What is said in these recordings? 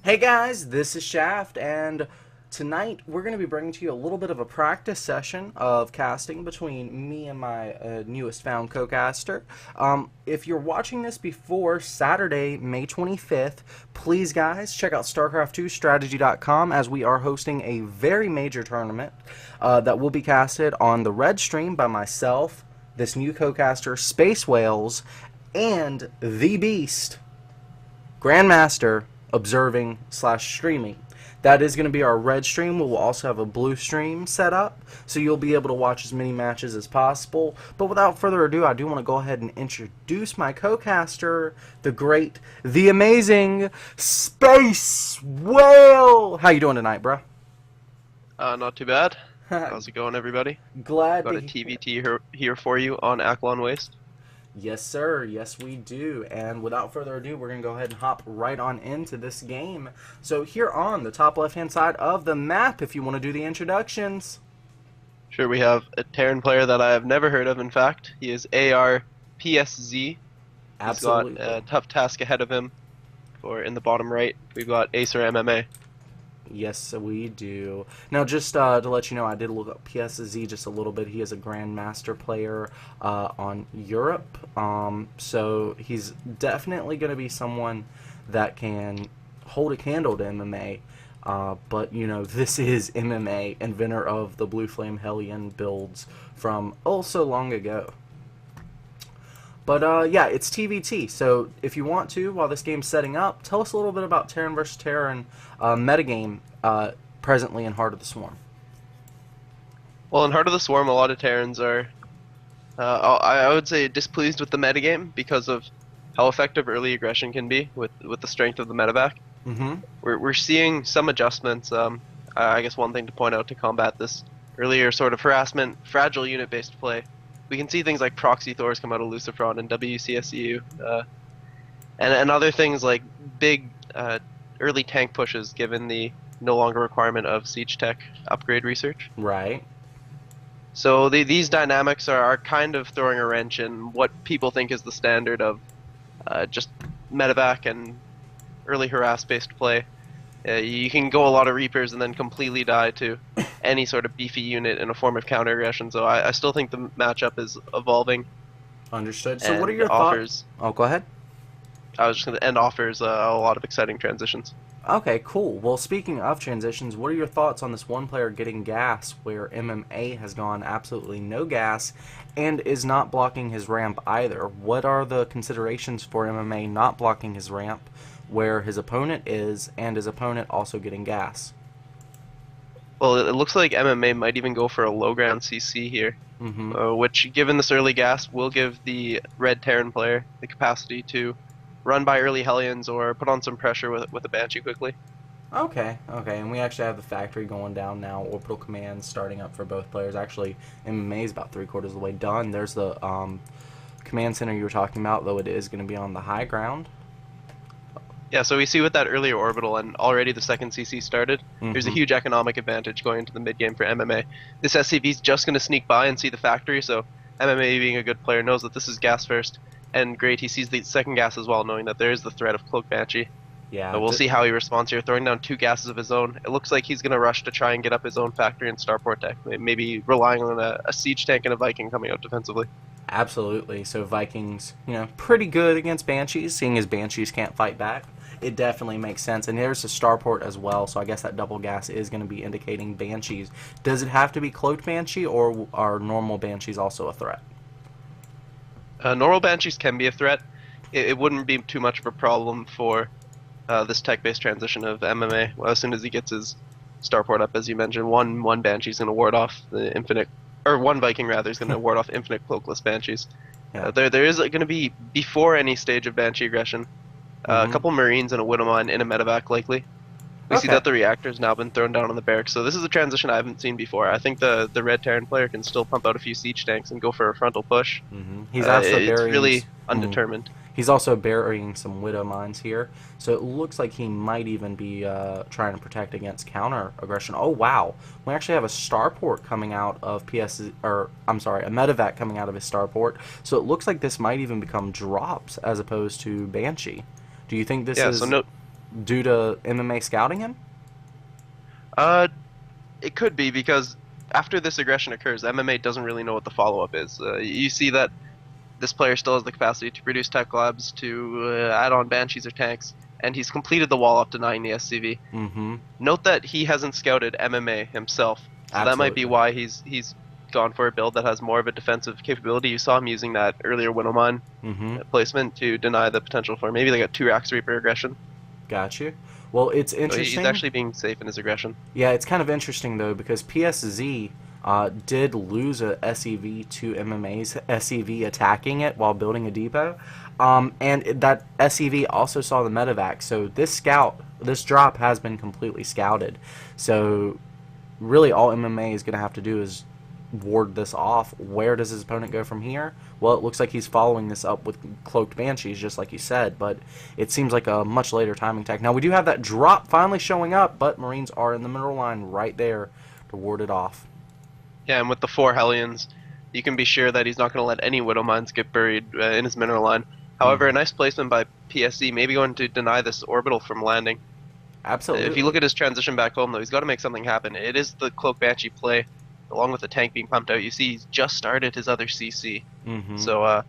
Hey guys, this is Shaft, and tonight we're going to be bringing to you a little bit of a practice session of casting between me and my newest found co-caster. If you're watching this before Saturday, May 25th, please guys check out StarCraft2Strategy.com as we are hosting a very major tournament that will be casted on the Red Stream by myself, this new co-caster, Space Whales, and the Beast, Grandmaster, observing slash streaming. That is going to be our red stream. We will also have a blue stream set up, so you'll be able to watch as many matches as possible. But without further ado, I do want to go ahead and introduce my co-caster, the great, the amazing Space Whale. How you doing tonight, bro? Not too bad. How's it going, everybody? Glad Got a TVT here for you on Aklon Waste. Yes, sir. Yes, we do. And without further ado, we're going to go ahead and hop right on into this game. So here on the top left-hand side of the map, if you want to do the introductions. Sure, we have a Terran player that I have never heard of, in fact. He is PSZ. Absolutely. He's got a tough task ahead of him. Or in the bottom right, we've got AcerMMA. Yes, we do. Now, just to let you know, I did look up PSZ just a little bit. He is a Grandmaster player on Europe. So he's definitely going to be someone that can hold a candle to MMA. But, you know, this is MMA, inventor of the Blue Flame Hellion builds from oh so long ago. But, yeah, it's TVT, so if you want to, while this game's setting up, tell us a little bit about Terran vs. Terran metagame presently in Heart of the Swarm. Well, in Heart of the Swarm, a lot of Terrans are, I would say, displeased with the metagame because of how effective early aggression can be with the strength of the medevac. Mm-hmm. We're seeing some adjustments. I guess one thing to point out to combat this earlier sort of harassment, fragile unit-based play. We can see things like proxy Thors come out of Lucifron and WCSU, and other things like big early tank pushes given the no longer requirement of siege tech upgrade research. Right. So these dynamics are kind of throwing a wrench in what people think is the standard of just medevac and early harass-based play. You can go a lot of Reapers and then completely die to any sort of beefy unit in a form of counter-aggression, so I still think the matchup is evolving. Understood. So what are your thoughts? Oh, go ahead. I was just going to end offers a lot of exciting transitions. Okay, cool. Well, speaking of transitions, what are your thoughts on this one player getting gas where MMA has gone absolutely no gas and is not blocking his ramp either? What are the considerations for MMA not blocking his ramp where his opponent is, and his opponent also getting gas? Well, it looks like MMA might even go for a low ground CC here, which, given this early gas, will give the red Terran player the capacity to run by early Hellions or put on some pressure with a Banshee quickly. Okay, and we actually have the factory going down now, orbital commands starting up for both players. Actually, MMA is about 3/4 of the way done. There's the command center you were talking about, though it is going to be on the high ground. Yeah, so we see with that earlier orbital and already the second CC started, there's a huge economic advantage going into the mid-game for MMA. This SCV's just going to sneak by and see the factory, so MMA, being a good player, knows that this is gas first. And great, he sees the second gas as well, knowing that there is the threat of Cloak Banshee. Yeah. So we'll see how he responds here, throwing down 2 gases of his own. It looks like he's going to rush to try and get up his own factory and starport tech, maybe relying on a siege tank and a Viking coming out defensively. Absolutely. So Vikings, you know, pretty good against Banshees, seeing as Banshees can't fight back. It definitely makes sense. And there's a starport as well, so I guess that double gas is going to be indicating Banshees. Does it have to be Cloaked Banshee, or are normal Banshees also a threat? Normal Banshees can be a threat. It wouldn't be too much of a problem for this tech-based transition of MMA. Well, as soon as he gets his starport up, as you mentioned, one Banshee's going to ward off the infinite, or one Viking rather is going to ward off infinite cloakless Banshees. Yeah. There is going to be, before any stage of Banshee aggression, a couple Marines and a Widowmine in a medevac likely. We see that the reactor's now been thrown down on the barracks, so this is a transition I haven't seen before. I think the red Terran player can still pump out a few siege tanks and go for a frontal push. He's also it's really undetermined. He's also burying some Widow Mines here, so it looks like he might even be trying to protect against counter aggression. Oh wow, we actually have a starport coming out of PSZ, or I'm sorry, a medevac coming out of his starport. So it looks like this might even become drops as opposed to Banshee. Do you think this is? So due to MMA scouting him? Uh, it could be because after this aggression occurs, MMA doesn't really know what the follow-up is. You see that this player still has the capacity to produce tech labs, to add on banshees or tanks, and he's completed the wall up denying the SCV. Mm-hmm. Note that he hasn't scouted MMA himself, so that might be Absolutely. why he's gone for a build that has more of a defensive capability. You saw him using that earlier Widowmine Mm-hmm. placement to deny the potential for maybe like a 2-Rax Reaper aggression. Got you. Well, it's So he's interesting. actually being safe in his aggression. Yeah, it's kind of interesting though because PSZ did lose a SEV to MMA's SEV attacking it while building a depot, and that SEV also saw the medevac. So this drop has been completely scouted. So really, all MMA is going to have to do is ward this off. Where does his opponent go from here? Well, it looks like he's following this up with cloaked banshees, just like you said, but it seems like a much later timing tech. Now we do have that drop finally showing up, but Marines are in the middle line right there to ward it off. Yeah, and with the 4 Hellions, you can be sure that he's not going to let any Widow Mines get buried in his mineral line. However, a Mm-hmm. nice placement by PSZ may be going to deny this orbital from landing. If you look Absolutely. at his transition back home, though, he's got to make something happen. It is the Cloak Banshee play, along with the tank being pumped out. You see, he's just started his other CC. Mm-hmm. So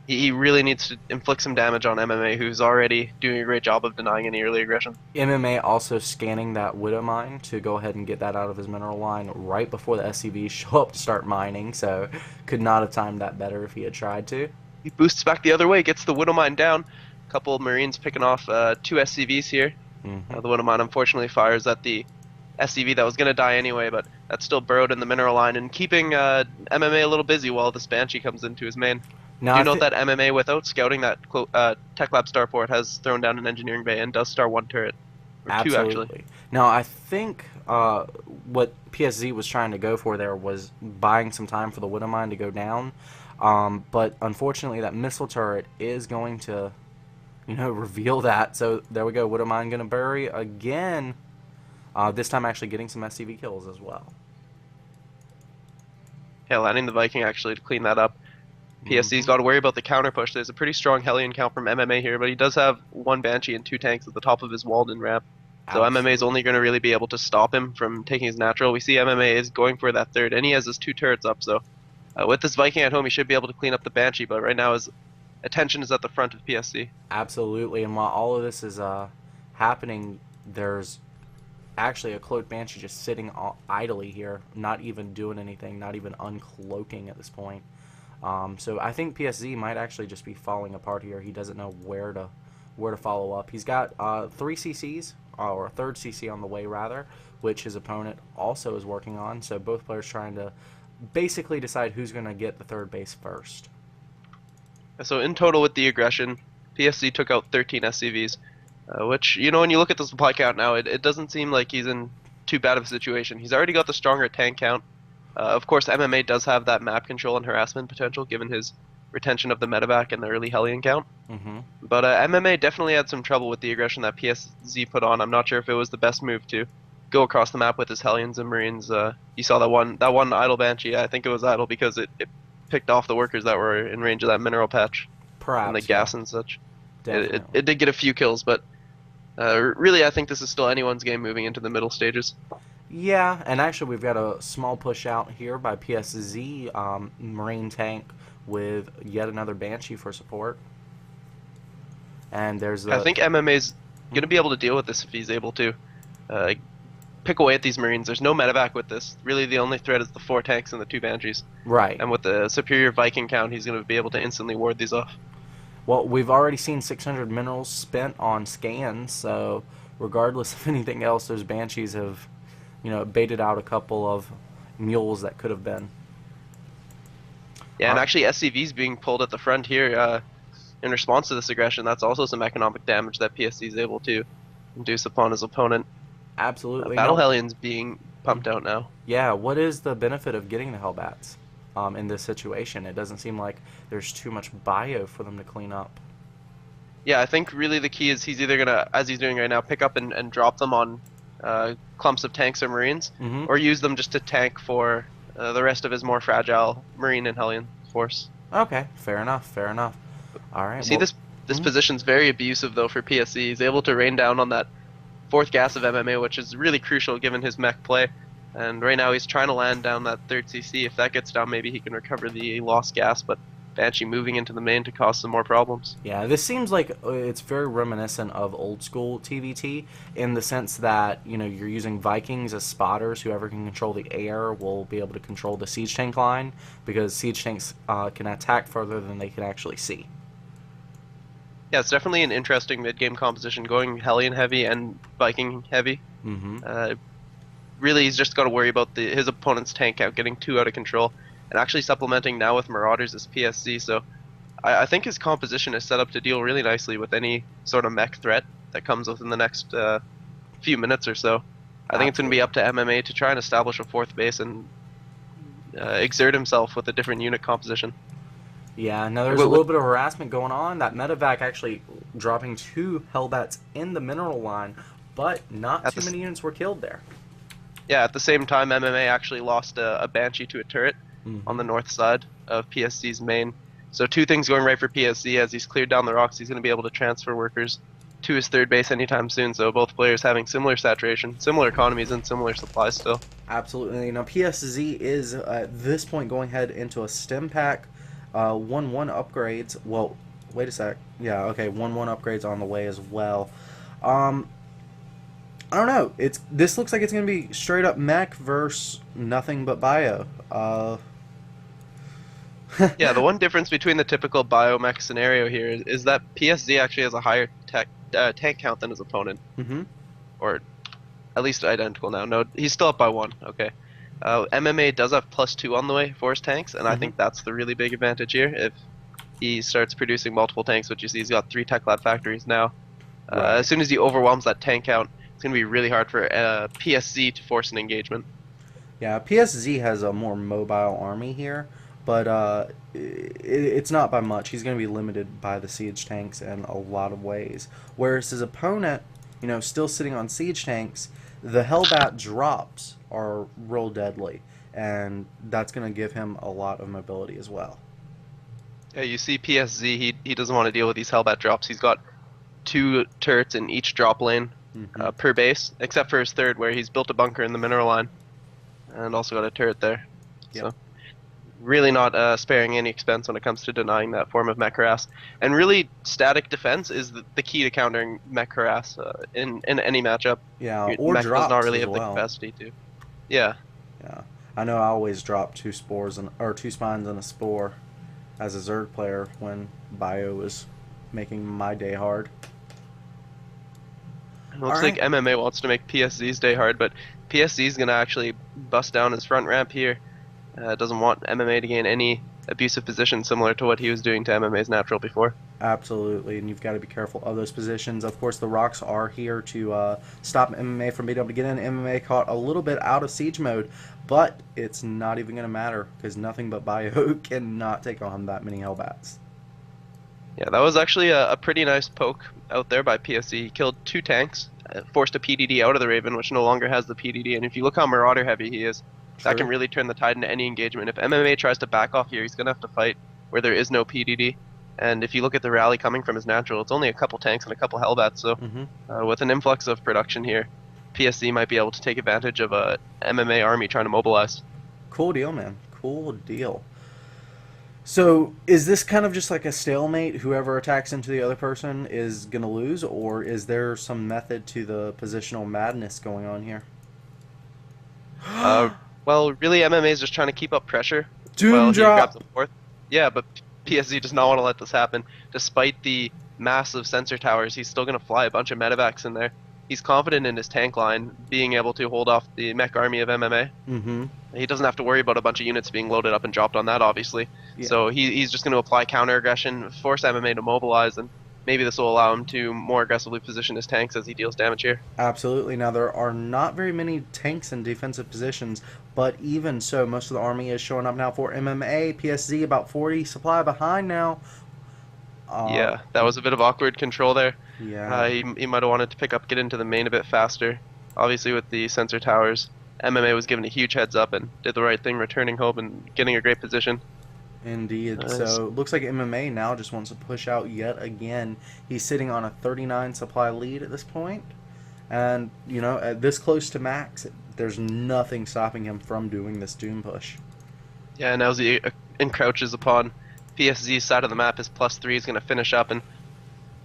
he really needs to inflict some damage on MMA, who's already doing a great job of denying any early aggression. MMA also scanning that Widow mine to go ahead and get that out of his mineral line right before the SCVs show up to start mining, so could not have timed that better if he had tried to. He boosts back the other way, gets the Widow Mine down. A couple of Marines picking off 2 SCVs here. Mm-hmm. The Widow Mine unfortunately fires at the SCV that was going to die anyway, but that's still burrowed in the mineral line and keeping MMA a little busy while this Banshee comes into his main. Now Do I you note think that MMA, without scouting that Tech Lab starport, has thrown down an engineering bay and does star 1 turret? Or 2, actually. absolutely. Now I think what PSZ was trying to go for there was buying some time for the Widow mine to go down, but unfortunately that missile turret is going to, reveal that. So there we go. Widow mine going to bury again. This time actually getting some SCV kills as well. Yeah, landing the Viking actually to clean that up. PSC's Mm-hmm. got to worry about the counter push. There's a pretty strong Hellion count from MMA here, but he does have 1 Banshee and 2 tanks at the top of his walled-in ramp. So MMA is Absolutely. only going to really be able to stop him from taking his natural. We see MMA is going for that third, and he has his 2 turrets up. So with this Viking at home, he should be able to clean up the Banshee. But right now, his attention is at the front of PSC. Absolutely. And while all of this is happening, there's actually a cloaked banshee just sitting idly here, not even doing anything, not even uncloaking at this point. So I think PSZ might actually just be falling apart here. He doesn't know where to follow up. He's got 3 CCs or a third CC on the way rather, which his opponent also is working on. So both players trying to basically decide who's going to get the third base first. So in total with the aggression, PSC took out 13 SCVs, which, when you look at the supply count now, it doesn't seem like he's in too bad of a situation. He's already got the stronger tank count. Of course, MMA does have that map control and harassment potential given his retention of the medevac and the early Hellion count. Mm-hmm. But MMA definitely had some trouble with the aggression that PSZ put on. I'm not sure if it was the best move to go across the map with his Hellions and Marines. You saw that one idle Banshee. I think it was idle because it picked off the workers that were in range of that mineral patch and the Perhaps, yeah, gas and such. definitely. It did get a few kills, but really I think this is still anyone's game moving into the middle stages. Yeah, and actually we've got a small push out here by PSZ Marine tank with yet another Banshee for support. And there's I the think MMA's going to be able to deal with this if he's able to uh, pick away at these Marines. There's no medevac with this. Really the only threat is the 4 tanks and the 2 Banshees. right. And with the superior Viking count, he's going to be able to instantly ward these off. Well, we've already seen 600 minerals spent on scans, so regardless of anything else, those Banshees have, baited out a couple of mules that could have been. Yeah, and actually SCV's being pulled at the front here in response to this aggression. That's also some economic damage that PSC is able to induce upon his opponent. Absolutely. Battle No. Hellions being pumped out now. Yeah, what is the benefit of getting the Hellbats in this situation? It doesn't seem like there's too much bio for them to clean up. Yeah, I think really the key is he's either going to, as he's doing right now, pick up and drop them on clumps of tanks or Marines, Mm-hmm. or use them just to tank for the rest of his more fragile Marine and Hellion force. Okay, fair enough, fair enough. All right. You see this mhm. position's very abusive though for PSC. He's able to rain down on that fourth gas of MMA, which is really crucial given his mech play. And right now he's trying to land down that third CC. If that gets down, maybe he can recover the lost gas, but Banshee moving into the main to cause some more problems. Yeah, this seems like it's very reminiscent of old school TVT in the sense that, you know, you're using Vikings as spotters. Whoever can control the air will be able to control the siege tank line because siege tanks can attack further than they can actually see. Yeah, it's definitely an interesting mid-game composition, going Hellion heavy and Viking heavy. Really, he's just got to worry about his opponent's tank count getting too out of control, and actually supplementing now with Marauders as PSZ. So I think his composition is set up to deal really nicely with any sort of mech threat that comes within the next few minutes or so. I think it's going to be up to MMA to try and establish a fourth base and exert himself with a different unit composition. Yeah, now there's a little bit of harassment going on. That medevac actually dropping 2 Hellbats in the mineral line, but not too many units were killed there. Yeah, at the same time, MMA actually lost a Banshee to a turret on the north side of PSZ's main. So 2 things going right for PSZ. As he's cleared down the rocks, he's going to be able to transfer workers to his third base anytime soon. So both players having similar saturation, similar economies, and similar supplies still. Absolutely. Now PSZ is at this point going ahead into a stem pack. 1-1 upgrades. Well, wait a sec. Yeah, okay, 1-1 upgrades on the way as well. I don't know. This looks like it's going to be straight up mech versus nothing but bio. Yeah, the one difference between the typical biomech scenario here is that PSZ actually has a higher tank count than his opponent. Or at least identical now. No, he's still up by 1. Okay. MMA does have +2 on the way for his tanks, and I think that's the really big advantage here. If he starts producing multiple tanks, which you see he's got 3 tech lab factories now, as soon as he overwhelms that tank count, it's going to be really hard for PSZ to force an engagement. Yeah, PSZ has a more mobile army here, but it's not by much. He's going to be limited by the siege tanks in a lot of ways. Whereas his opponent, you know, still sitting on siege tanks, the Hellbat drops are real deadly, and that's going to give him a lot of mobility as well. Yeah, you see PSZ, he doesn't want to deal with these Hellbat drops. He's got 2 turrets in each drop lane per base, except for his third, where he's built a bunker in the mineral line and also got a turret there. So really not sparing any expense when it comes to denying that form of mech harass. And really, static defense is the key to countering mech harass in any matchup. Yeah, or mech drops does not really as have well. the capacity to. Yeah. Yeah, I know I always drop 2 spores or 2 spines and a spore as a Zerg player when bio is making my day hard. It looks like MMA wants to make PSZ's day hard, but PSZ's going to actually bust down his front ramp here. Doesn't want MMA to gain any abusive position similar to what he was doing to MMA's natural before. Absolutely, and you've got to be careful of those positions. Of course, the rocks are here to stop MMA from being able to get in. MMA caught a little bit out of siege mode, but it's not even going to matter because nothing but bio cannot take on that many Hellbats. Yeah, that was actually a pretty nice poke out there by PSZ. He killed 2 tanks, forced a PDD out of the Raven, which no longer has the PDD, and if you look how Marauder heavy he is, that can really turn the tide into any engagement. If MMA tries to back off here, he's going to have to fight where there is no PDD. And if you look at the rally coming from his natural, it's only a couple tanks and a couple Hellbats. So with an influx of production here, PSZ might be able to take advantage of a MMA army trying to mobilize. Cool deal, man. Cool deal. So is this kind of just like a stalemate? Whoever attacks into the other person is going to lose? Or is there some method to the positional madness going on here? Well, really, MMA is just trying to keep up pressure. Doom drop! He grabs the 4th. Yeah, but PSZ does not want to let this happen. Despite the massive sensor towers, he's still going to fly a bunch of medevacs in there. He's confident in his tank line being able to hold off the mech army of MMA. He doesn't have to worry about a bunch of units being loaded up and dropped on that, obviously. Yeah. So he's just going to apply counter aggression, force MMA to mobilize, and maybe this will allow him to more aggressively position his tanks as he deals damage here. Absolutely. Now, there are not very many tanks in defensive positions, but even so, most of the army is showing up now for MMA. PSZ about 40 supply behind now. Yeah, that was a bit of awkward control there. Yeah. He might have wanted to get into the main a bit faster. Obviously, with the sensor towers, MMA was given a huge heads up and did the right thing, returning home and getting a great position. Indeed. Nice. So it looks like MMA now just wants to push out yet again. He's sitting on a 39 supply lead at this point. And, you know, at this close to max, there's nothing stopping him from doing this Doom push. Yeah, and as he encroaches upon PSZ's side of the map, his +3 is going to finish up, and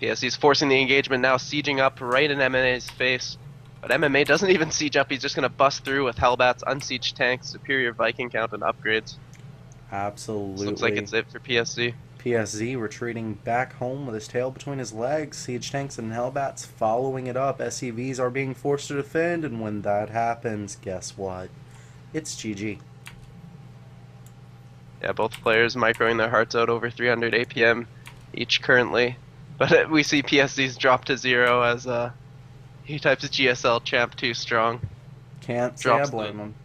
PSZ's forcing the engagement now, sieging up right in MMA's face. But MMA doesn't even siege up, he's just going to bust through with Hellbats, unsieged tanks, superior Viking count, and upgrades. This looks like Absolutely. it's it for PSZ. PSZ retreating back home with his tail between his legs. Siege tanks and Hellbats following it up. SCVs are being forced to defend, and when that happens, guess what? It's GG. Yeah, both players microing their hearts out over 300 APM each currently. But we see PSZ's drop to 0 as he types GSL champ too strong, Can't say I drops the blame him.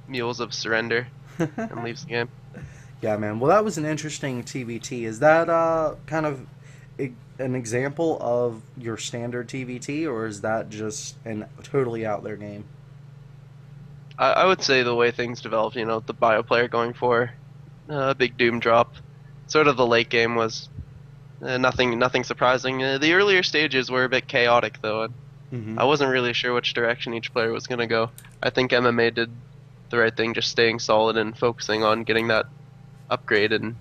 mules of surrender, and leaves the game. Yeah, man. Well, that was an interesting TVT. Is that kind of an example of your standard TVT, or is that just an totally out there game? I would say the way things developed, you know, the bio player going for a big Doom drop. Sort of the late game was nothing surprising. The earlier stages were a bit chaotic though, and Mm-hmm. I wasn't really sure which direction each player was gonna go. I think MMA did the right thing, just staying solid and focusing on getting that upgrade and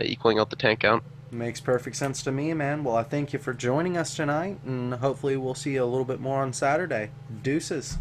equaling out the tank count. Makes perfect sense to me, man. Well, I thank you for joining us tonight, and hopefully we'll see you a little bit more on Saturday. Deuces.